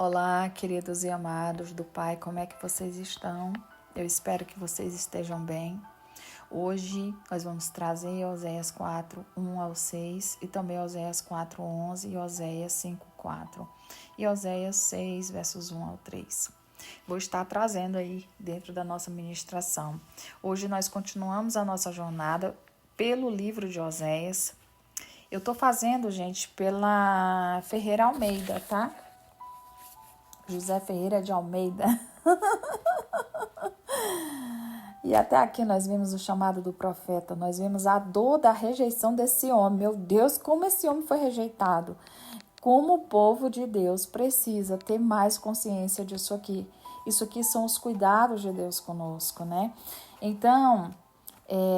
Olá, queridos e amados do Pai, como é que vocês estão? Eu espero que vocês estejam bem. Hoje nós vamos trazer Oséias 4, 1 ao 6 e também Oséias 4, 11 e Oséias 5, 4 e Oséias 6, versos 1 ao 3. Vou estar trazendo aí dentro da nossa ministração. Hoje nós continuamos a nossa jornada pelo livro de Oséias. Eu estou fazendo, gente, pela Ferreira Almeida, tá? José Ferreira de Almeida. E até aqui nós vimos o chamado do profeta, nós vimos a dor da rejeição desse homem. Meu Deus, como esse homem foi rejeitado. Como o povo de Deus precisa ter mais consciência disso aqui. Isso aqui são os cuidados de Deus conosco, né? Então,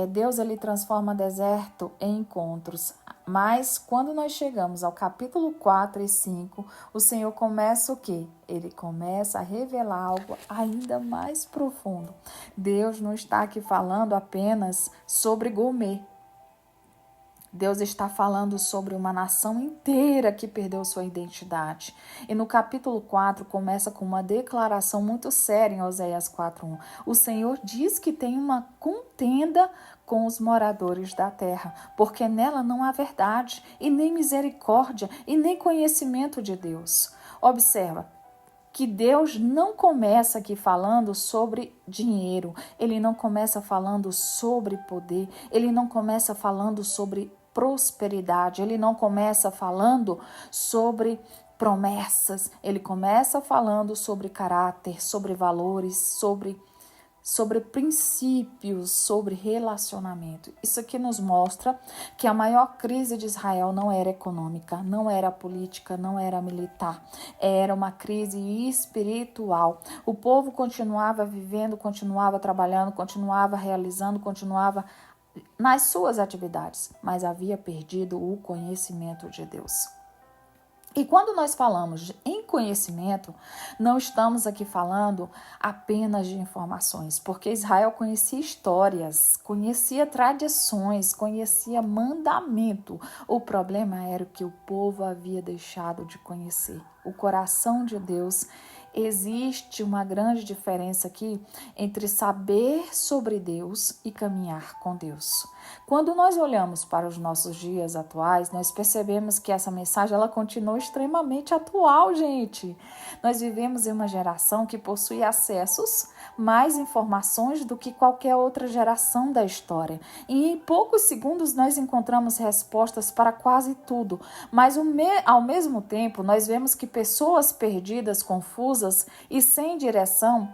Deus ele transforma deserto em encontros. Mas quando nós chegamos ao capítulo 4 e 5, o Senhor começa o quê? Ele começa a revelar algo ainda mais profundo. Deus não está aqui falando apenas sobre gourmet. Deus está falando sobre uma nação inteira que perdeu sua identidade. E no capítulo 4 começa com uma declaração muito séria em Oséias 4:1. O Senhor diz que tem uma contenda com os moradores da terra, porque nela não há verdade, e nem misericórdia, e nem conhecimento de Deus. Observa que Deus não começa aqui falando sobre dinheiro, ele não começa falando sobre poder, ele não começa falando sobre prosperidade, ele não começa falando sobre promessas, ele começa falando sobre caráter, sobre valores, sobre princípios, sobre relacionamento. Isso aqui nos mostra que a maior crise de Israel não era econômica, não era política, não era militar. Era uma crise espiritual. O povo continuava vivendo, continuava trabalhando, continuava realizando, continuava nas suas atividades, mas havia perdido o conhecimento de Deus. E quando nós falamos em conhecimento, não estamos aqui falando apenas de informações, porque Israel conhecia histórias, conhecia tradições, conhecia mandamento. O problema era o que o povo havia deixado de conhecer. O coração de Deus. Existe uma grande diferença aqui entre saber sobre Deus e caminhar com Deus. Quando nós olhamos para os nossos dias atuais, nós percebemos que essa mensagem ela continua extremamente atual, gente. Nós vivemos em uma geração que possui acessos, mais informações do que qualquer outra geração da história. E em poucos segundos nós encontramos respostas para quase tudo, mas ao mesmo tempo nós vemos que pessoas perdidas, confusas e sem direção,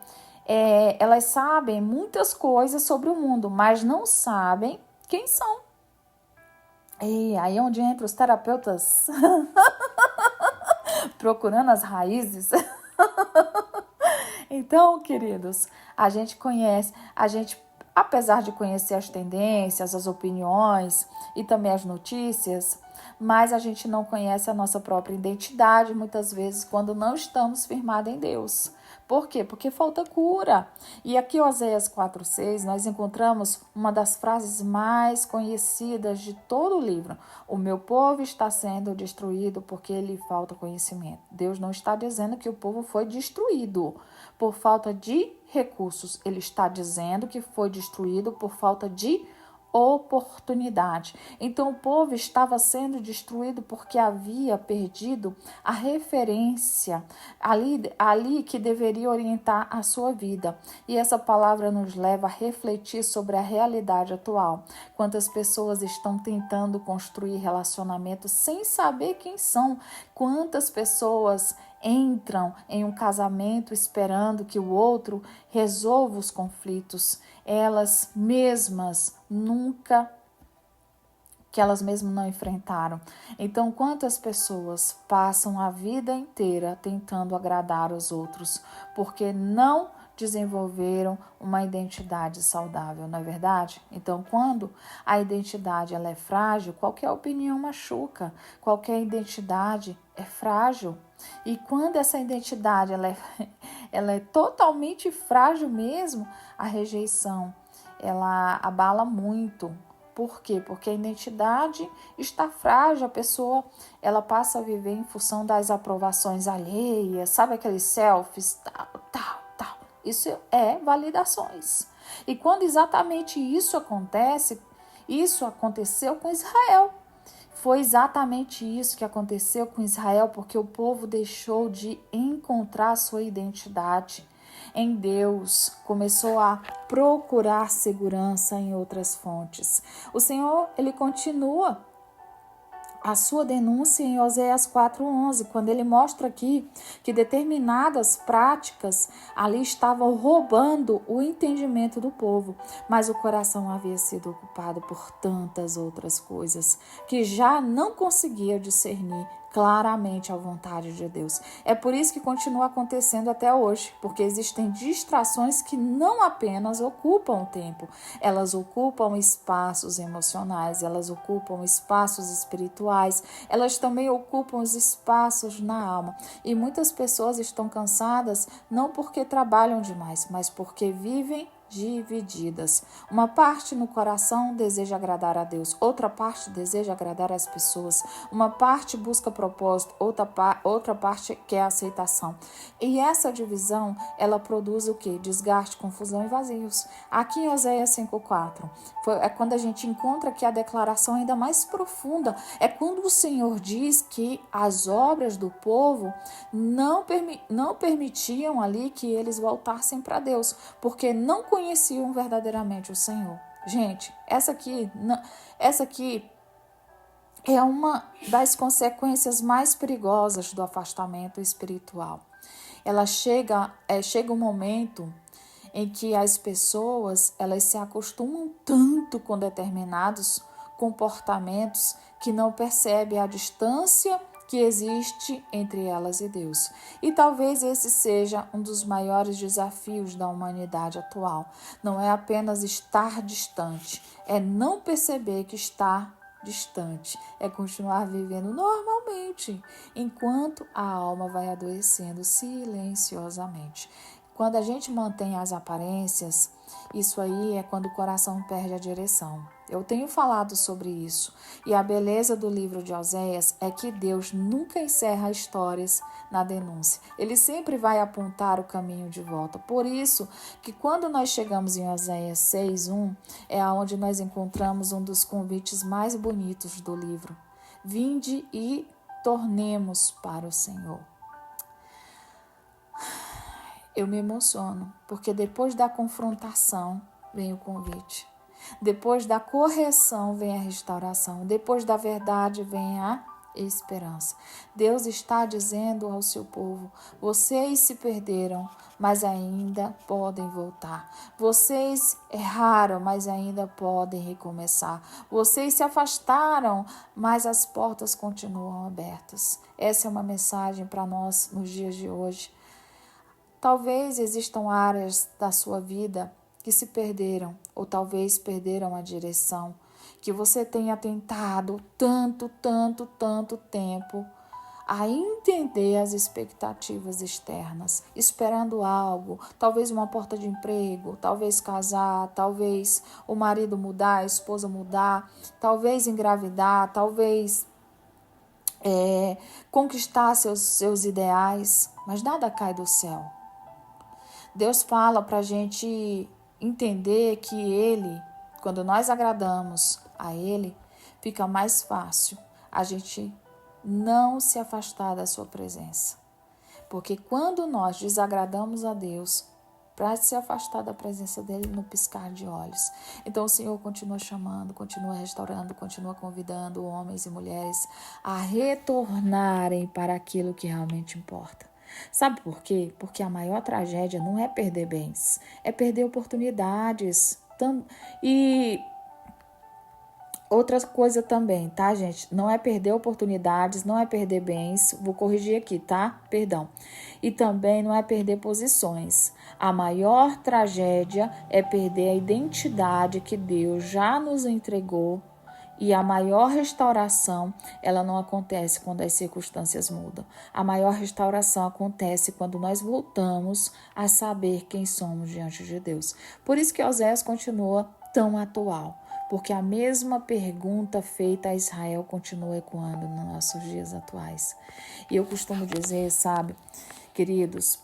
elas sabem muitas coisas sobre o mundo, mas não sabem quem são. E aí é onde entram os terapeutas procurando as raízes. Então, queridos, a gente conhece, apesar de conhecer as tendências, as opiniões e também as notícias, mas a gente não conhece a nossa própria identidade, muitas vezes, quando não estamos firmados em Deus. Por quê? Porque falta cura. E aqui, Oséias 4:6, nós encontramos uma das frases mais conhecidas de todo o livro. O meu povo está sendo destruído porque lhe falta conhecimento. Deus não está dizendo que o povo foi destruído por falta de recursos. Ele está dizendo que foi destruído por falta de oportunidade. Então o povo estava sendo destruído porque havia perdido a referência ali que deveria orientar a sua vida. E essa palavra nos leva a refletir sobre a realidade atual. Quantas pessoas estão tentando construir relacionamentos sem saber quem são? Quantas pessoas entram em um casamento esperando que o outro resolva os conflitos, elas mesmas não enfrentaram. Então, quantas pessoas passam a vida inteira tentando agradar os outros, porque não desenvolveram uma identidade saudável, não é verdade? Então, quando a identidade ela é frágil, qualquer opinião machuca, qualquer identidade é frágil. E quando essa identidade ela é totalmente frágil mesmo, a rejeição ela abala muito, Por quê? Porque a identidade está frágil, a pessoa ela passa a viver em função das aprovações alheias, sabe aqueles selfies, tal. Isso é validações. E quando exatamente isso aconteceu com Israel. Foi exatamente isso que aconteceu com Israel, porque o povo deixou de encontrar sua identidade em Deus, começou a procurar segurança em outras fontes. O Senhor, ele continua a sua denúncia em Oséias 4:11, quando ele mostra aqui que determinadas práticas ali estavam roubando o entendimento do povo, mas o coração havia sido ocupado por tantas outras coisas que já não conseguia discernir claramente a vontade de Deus. É por isso que continua acontecendo até hoje, porque existem distrações que não apenas ocupam o tempo, elas ocupam espaços emocionais, elas ocupam espaços espirituais, elas também ocupam os espaços na alma. E muitas pessoas estão cansadas não porque trabalham demais, mas porque vivem divididas. Uma parte no coração deseja agradar a Deus, outra parte deseja agradar as pessoas, uma parte busca propósito, outra parte quer aceitação. E essa divisão, ela produz o quê? Desgaste, confusão e vazios. Aqui em Oséias 5:4, é quando a gente encontra aqui a declaração ainda mais profunda, é quando o Senhor diz que as obras do povo não permitiam ali que eles voltassem para Deus, porque não conheciam verdadeiramente o Senhor. Gente, essa aqui é uma das consequências mais perigosas do afastamento espiritual. Ela chega um momento em que as pessoas elas se acostumam tanto com determinados comportamentos que não percebem a distância que existe entre elas e Deus. E talvez esse seja um dos maiores desafios da humanidade atual. Não é apenas estar distante, é não perceber que está distante, é continuar vivendo normalmente, enquanto a alma vai adoecendo silenciosamente. Quando a gente mantém as aparências, isso aí é quando o coração perde a direção. Eu tenho falado sobre isso. E a beleza do livro de Oséias é que Deus nunca encerra histórias na denúncia. Ele sempre vai apontar o caminho de volta. Por isso que quando nós chegamos em Oséias 6:1, é onde nós encontramos um dos convites mais bonitos do livro. Vinde e tornemos para o Senhor. Eu me emociono, porque depois da confrontação vem o convite. Depois da correção vem a restauração. Depois da verdade vem a esperança. Deus está dizendo ao seu povo: vocês se perderam, mas ainda podem voltar. Vocês erraram, mas ainda podem recomeçar. Vocês se afastaram, mas as portas continuam abertas. Essa é uma mensagem para nós nos dias de hoje. Talvez existam áreas da sua vida que se perderam, ou talvez perderam a direção, que você tenha tentado tanto tempo a entender as expectativas externas, esperando algo, talvez uma porta de emprego, talvez casar, talvez o marido mudar, a esposa mudar, talvez engravidar, talvez conquistar seus ideais, mas nada cai do céu. Deus fala para a gente entender que Ele, quando nós agradamos a Ele, fica mais fácil a gente não se afastar da sua presença. Porque quando nós desagradamos a Deus, para se afastar da presença dele no piscar de olhos. Então o Senhor continua chamando, continua restaurando, continua convidando homens e mulheres a retornarem para aquilo que realmente importa. Sabe por quê? Porque a maior tragédia não é perder bens, é perder oportunidades. E outra coisa também, tá, gente? Não é perder oportunidades, não é perder bens. Vou corrigir aqui, tá? Perdão. E também não é perder posições. A maior tragédia é perder a identidade que Deus já nos entregou. E a maior restauração, ela não acontece quando as circunstâncias mudam. A maior restauração acontece quando nós voltamos a saber quem somos diante de Deus. Por isso que Oséias continua tão atual. porque a mesma pergunta feita a Israel continua ecoando nos nossos dias atuais. E eu costumo dizer, sabe, queridos,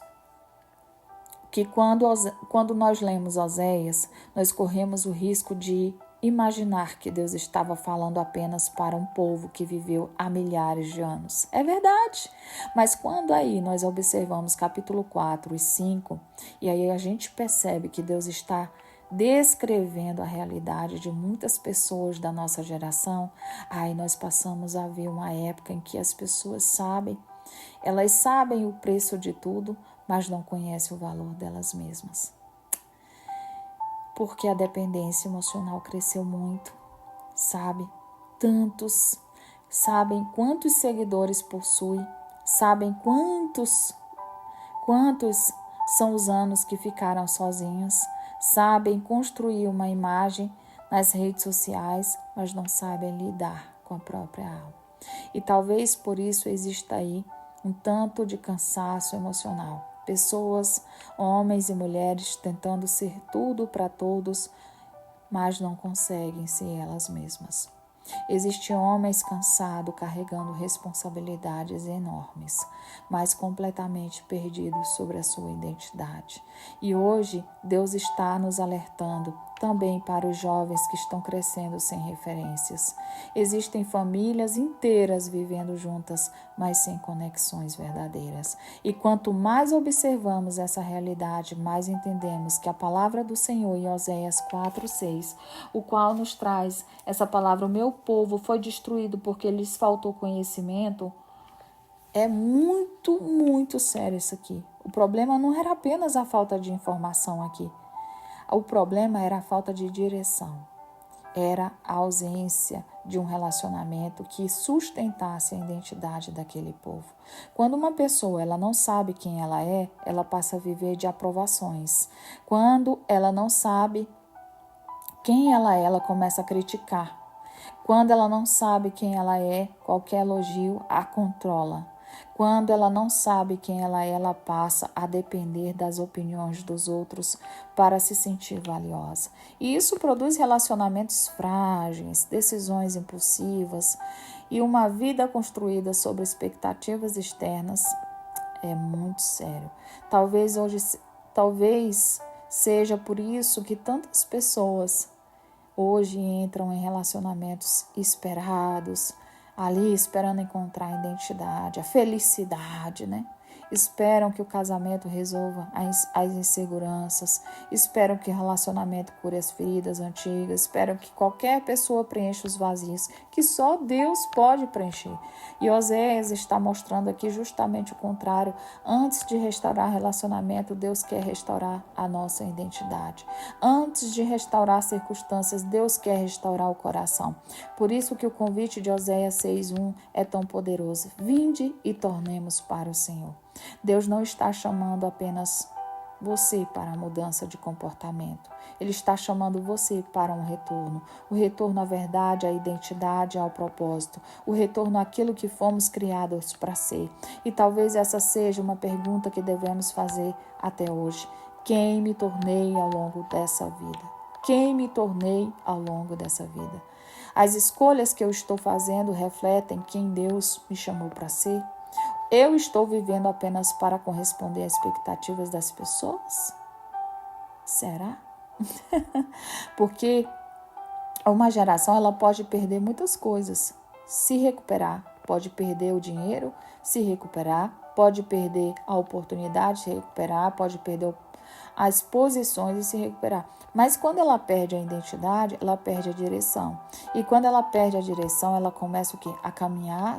que quando nós lemos Oséias, nós corremos o risco de imaginar que Deus estava falando apenas para um povo que viveu há milhares de anos. É verdade, mas quando aí nós observamos capítulo 4 e 5, e aí a gente percebe que Deus está descrevendo a realidade de muitas pessoas da nossa geração, aí nós passamos a ver uma época em que as pessoas sabem, elas sabem o preço de tudo, mas não conhecem o valor delas mesmas. Porque a dependência emocional cresceu muito, sabe? Tantos sabem quantos seguidores possui, sabem quantos são os anos que ficaram sozinhos, sabem construir uma imagem nas redes sociais, mas não sabem lidar com a própria alma. E talvez por isso exista aí um tanto de cansaço emocional. Pessoas, homens e mulheres tentando ser tudo para todos, mas não conseguem ser elas mesmas. Existem homens cansados carregando responsabilidades enormes, mas completamente perdidos sobre a sua identidade. E hoje Deus está nos alertando também para os jovens que estão crescendo sem referências. Existem famílias inteiras vivendo juntas, mas sem conexões verdadeiras. E quanto mais observamos essa realidade, mais entendemos que a palavra do Senhor em Oséias 4:6, o qual nos traz essa palavra, o meu povo foi destruído porque lhes faltou conhecimento, é muito, muito sério isso aqui. O problema não era apenas a falta de informação aqui. O problema era a falta de direção. Era a ausência de um relacionamento que sustentasse a identidade daquele povo. Quando uma pessoa ela não sabe quem ela passa a viver de aprovações. Quando ela não sabe quem ela começa a criticar. Quando ela não sabe quem ela é, qualquer elogio a controla. Quando ela não sabe quem ela passa a depender das opiniões dos outros para se sentir valiosa. E isso produz relacionamentos frágeis, decisões impulsivas e uma vida construída sobre expectativas externas. É muito sério. Talvez seja por isso que tantas pessoas hoje entram em relacionamentos esperados, ali esperando encontrar a identidade, a felicidade, né? Esperam que o casamento resolva as inseguranças, esperam que o relacionamento cure as feridas antigas, esperam que qualquer pessoa preencha os vazios, que só Deus pode preencher. E Oséias está mostrando aqui justamente o contrário. Antes de restaurar relacionamento, Deus quer restaurar a nossa identidade. Antes de restaurar circunstâncias, Deus quer restaurar o coração. Por isso que o convite de Oséias 6:1 é tão poderoso. Vinde e tornemos para o Senhor. Deus não está chamando apenas você para a mudança de comportamento. Ele está chamando você para um retorno. O retorno à verdade, à identidade, ao propósito. O retorno àquilo que fomos criados para ser. E talvez essa seja uma pergunta que devemos fazer até hoje. Quem me tornei ao longo dessa vida? Quem me tornei ao longo dessa vida? As escolhas que eu estou fazendo refletem quem Deus me chamou para ser? Eu estou vivendo apenas para corresponder às expectativas das pessoas? Será? Porque uma geração ela pode perder muitas coisas, se recuperar, pode perder o dinheiro, se recuperar, pode perder a oportunidade, se recuperar, pode perder as posições e se recuperar. Mas quando ela perde a identidade, ela perde a direção. E quando ela perde a direção, ela começa o quê? A caminhar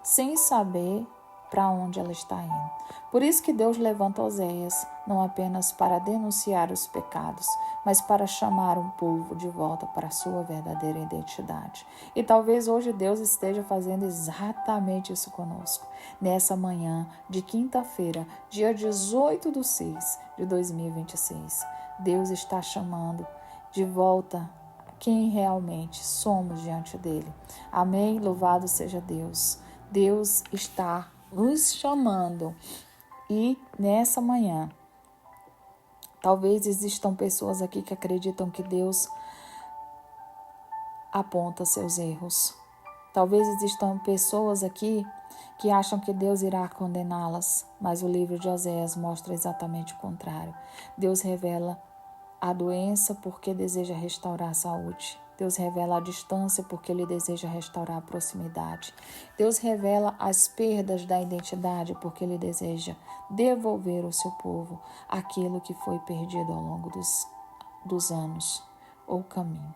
sem saber para onde ela está indo. Por isso que Deus levanta Oséias, não apenas para denunciar os pecados, mas para chamar um povo de volta para a sua verdadeira identidade. E talvez hoje Deus esteja fazendo exatamente isso conosco. Nessa manhã de quinta-feira, dia 18/6/2026, Deus está chamando de volta quem realmente somos diante dele. Amém? Louvado seja Deus. Deus está nos chamando. E nessa manhã, talvez existam pessoas aqui que acreditam que Deus aponta seus erros. Talvez existam pessoas aqui que acham que Deus irá condená-las, mas o livro de Oséias mostra exatamente o contrário. Deus revela a doença porque deseja restaurar a saúde. Deus revela a distância porque Ele deseja restaurar a proximidade. Deus revela as perdas da identidade porque Ele deseja devolver ao seu povo aquilo que foi perdido ao longo dos anos ou caminho.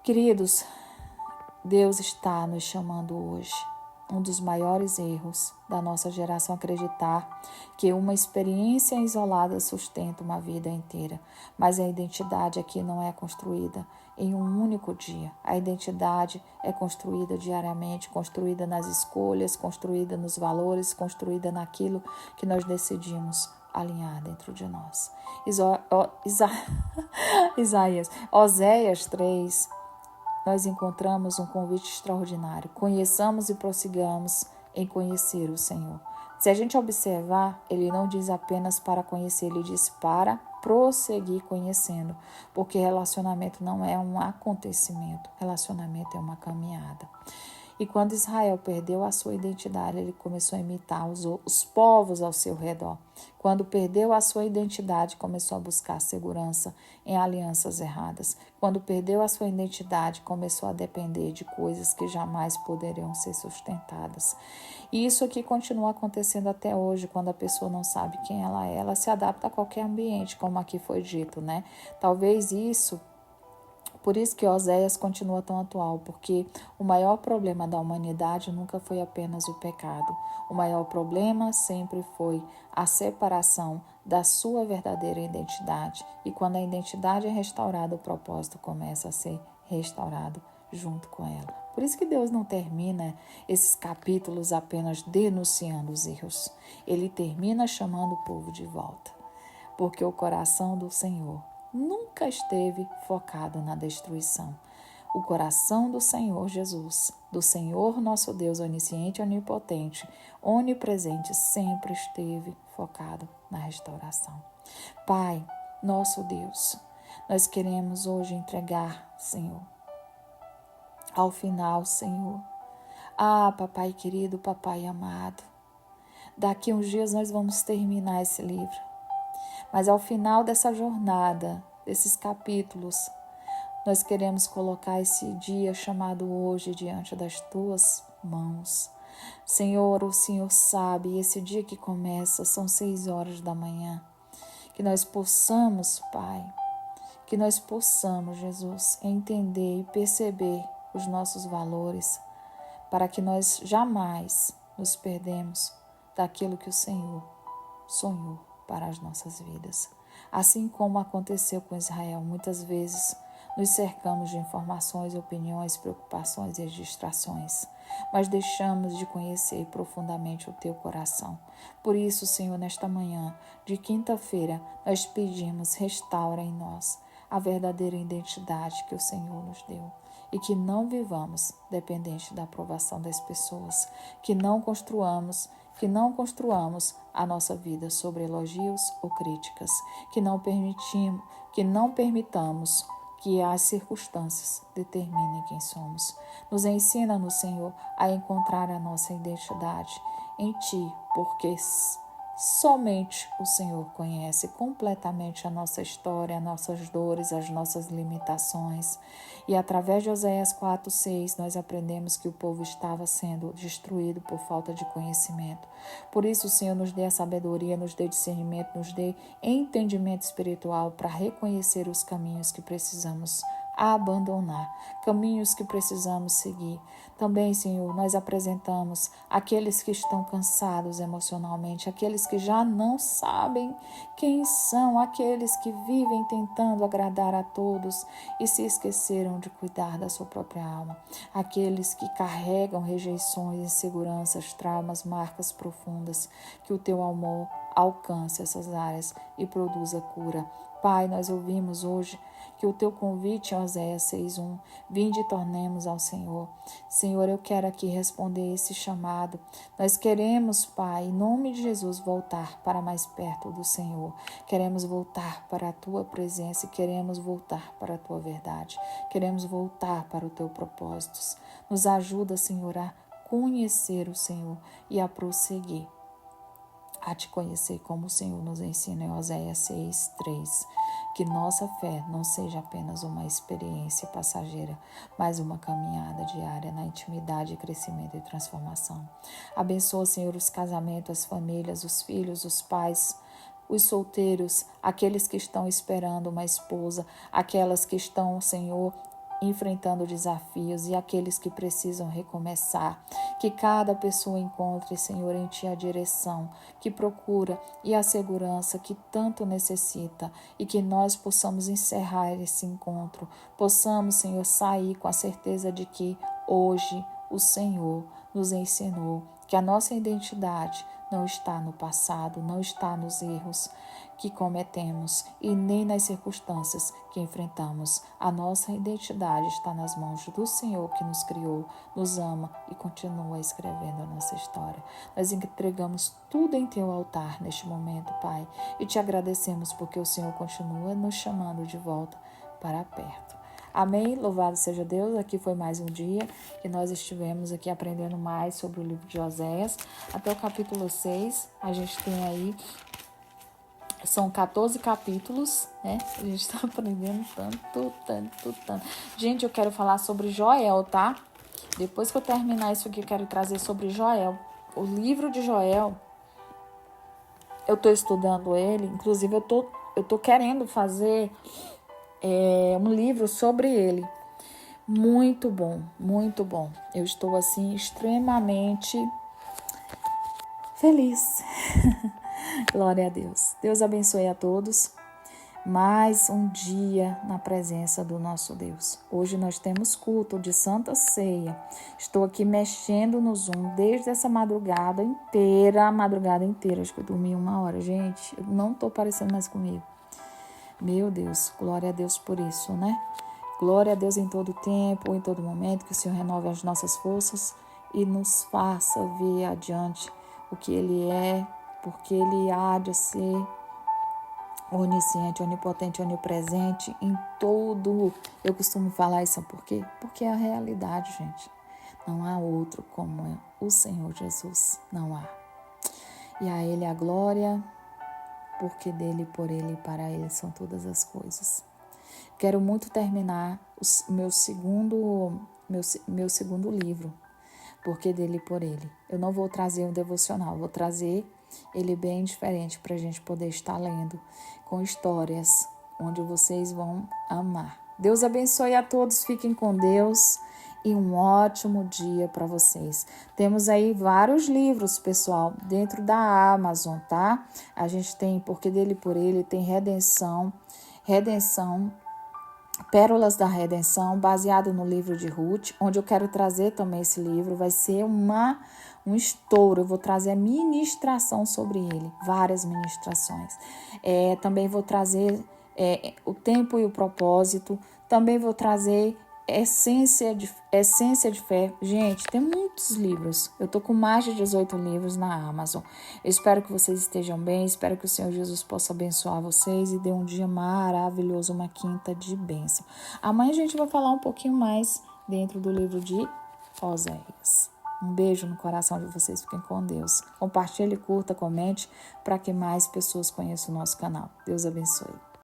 Queridos, Deus está nos chamando hoje. Um dos maiores erros da nossa geração é acreditar que uma experiência isolada sustenta uma vida inteira. Mas a identidade aqui não é construída em um único dia. A identidade é construída diariamente, construída nas escolhas, construída nos valores, construída naquilo que nós decidimos alinhar dentro de nós. Oséias 3, nós encontramos um convite extraordinário. Conheçamos e prossigamos em conhecer o Senhor. Se a gente observar, ele não diz apenas para conhecer, ele diz para prosseguir conhecendo, porque relacionamento não é um acontecimento, relacionamento é uma caminhada. E quando Israel perdeu a sua identidade, ele começou a imitar os povos ao seu redor. Quando perdeu a sua identidade, começou a buscar segurança em alianças erradas. Quando perdeu a sua identidade, começou a depender de coisas que jamais poderiam ser sustentadas. E isso aqui continua acontecendo até hoje, quando a pessoa não sabe quem ela se adapta a qualquer ambiente, como aqui foi dito, né? Talvez isso... Por isso que Oséias continua tão atual, porque o maior problema da humanidade nunca foi apenas o pecado. O maior problema sempre foi a separação da sua verdadeira identidade. E quando a identidade é restaurada, o propósito começa a ser restaurado junto com ela. Por isso que Deus não termina esses capítulos apenas denunciando os erros. Ele termina chamando o povo de volta, porque o coração do Senhor nunca esteve focado na destruição. O coração do Senhor Jesus, do Senhor nosso Deus onisciente, onipotente, onipresente, sempre esteve focado na restauração. Pai, nosso Deus, nós queremos hoje entregar, Senhor, ao final, Senhor. Papai querido, papai amado, daqui uns dias nós vamos terminar esse livro. Mas ao final dessa jornada, desses capítulos, nós queremos colocar esse dia chamado hoje diante das tuas mãos. Senhor, o Senhor sabe, esse dia que começa são 6 horas da manhã. Que nós possamos, Pai, que nós possamos, Jesus, entender e perceber os nossos valores, para que nós jamais nos perdemos daquilo que o Senhor sonhou para as nossas vidas. Assim como aconteceu com Israel, muitas vezes nos cercamos de informações, opiniões, preocupações e distrações, mas deixamos de conhecer profundamente o teu coração. Por isso, Senhor, nesta manhã de quinta-feira, nós pedimos, restaura em nós a verdadeira identidade que o Senhor nos deu e que não vivamos dependente da aprovação das pessoas, que não construamos a nossa vida sobre elogios ou críticas, que não permitamos que as circunstâncias determinem quem somos. Nos ensina, Senhor, a encontrar a nossa identidade em Ti, porque somente o Senhor conhece completamente a nossa história, as nossas dores, as nossas limitações. E através de Oséias 4:6, nós aprendemos que o povo estava sendo destruído por falta de conhecimento. Por isso, o Senhor nos dê a sabedoria, nos dê discernimento, nos dê entendimento espiritual para reconhecer os caminhos que precisamos abandonar, caminhos que precisamos seguir. Também, Senhor, nós apresentamos aqueles que estão cansados emocionalmente, aqueles que já não sabem quem são, aqueles que vivem tentando agradar a todos e se esqueceram de cuidar da sua própria alma, aqueles que carregam rejeições, inseguranças, traumas, marcas profundas, que o teu amor alcance essas áreas e produza cura. Pai, nós ouvimos hoje que o teu convite em Oséias 6:1, vinde e tornemos ao Senhor. Senhor, eu quero aqui responder esse chamado. Nós queremos, Pai, em nome de Jesus, voltar para mais perto do Senhor. Queremos voltar para a tua presença e queremos voltar para a tua verdade. Queremos voltar para o teu propósitos. Nos ajuda, Senhor, a conhecer o Senhor e a prosseguir a te conhecer como o Senhor nos ensina em Oséias 6:3. Que nossa fé não seja apenas uma experiência passageira, mas uma caminhada diária na intimidade, crescimento e transformação. Abençoa, Senhor, os casamentos, as famílias, os filhos, os pais, os solteiros, aqueles que estão esperando uma esposa, aquelas que estão, Senhor, enfrentando desafios e aqueles que precisam recomeçar. Que cada pessoa encontre, Senhor, em Ti a direção que procura e a segurança que tanto necessita e que nós possamos encerrar esse encontro, possamos, Senhor, sair com a certeza de que hoje o Senhor nos ensinou que a nossa identidade não está no passado, não está nos erros que cometemos e nem nas circunstâncias que enfrentamos. A nossa identidade está nas mãos do Senhor que nos criou, nos ama e continua escrevendo a nossa história. Nós entregamos tudo em Teu altar neste momento, Pai, e Te agradecemos porque o Senhor continua nos chamando de volta para perto. Amém? Louvado seja Deus. Aqui foi mais um dia que nós estivemos aqui aprendendo mais sobre o livro de Oséias. Até o capítulo 6, a gente tem aí, são 14 capítulos, né? A gente está aprendendo tanto. Gente, eu quero falar sobre Joel, tá? Depois que eu terminar isso aqui, eu quero trazer sobre Joel. O livro de Joel, eu tô estudando ele, inclusive eu tô querendo fazer um livro sobre ele. Muito bom, muito bom. Eu estou, assim, extremamente feliz. Glória a Deus. Deus abençoe a todos. Mais um dia na presença do nosso Deus. Hoje nós temos culto de Santa Ceia. Estou aqui mexendo no Zoom desde essa madrugada inteira. Acho que eu dormi 1 hora. Gente, eu não estou parecendo mais comigo. Meu Deus, glória a Deus por isso, né? Glória a Deus em todo tempo, em todo momento, que o Senhor renove as nossas forças e nos faça ver adiante o que Ele é, porque Ele há de ser onisciente, onipotente, onipresente em todo. Eu costumo falar isso, por quê? Porque é a realidade, gente. Não há outro como é o Senhor Jesus, não há. E a Ele a glória, porque dele, por ele e para ele são todas as coisas. Quero muito terminar meu segundo livro, porque dele e por ele. Eu não vou trazer um devocional, vou trazer ele bem diferente para a gente poder estar lendo, com histórias onde vocês vão amar. Deus abençoe a todos, fiquem com Deus. E um ótimo dia para vocês. Temos aí vários livros, pessoal, dentro da Amazon, tá? A gente tem Porque dele por ele, tem Redenção, Pérolas da Redenção, baseado no livro de Ruth, onde eu quero trazer também esse livro. Vai ser um estouro. Eu vou trazer a ministração sobre ele, várias ministrações. Também vou trazer o tempo e o propósito. Também vou trazer essência de fé. Gente, tem muitos livros. Eu tô com mais de 18 livros na Amazon. Eu espero que vocês estejam bem. Espero que o Senhor Jesus possa abençoar vocês e dê um dia maravilhoso, uma quinta de bênção. Amanhã a gente vai falar um pouquinho mais dentro do livro de Oséias. Um beijo no coração de vocês. Fiquem com Deus. Compartilhe, curta, comente para que mais pessoas conheçam o nosso canal. Deus abençoe.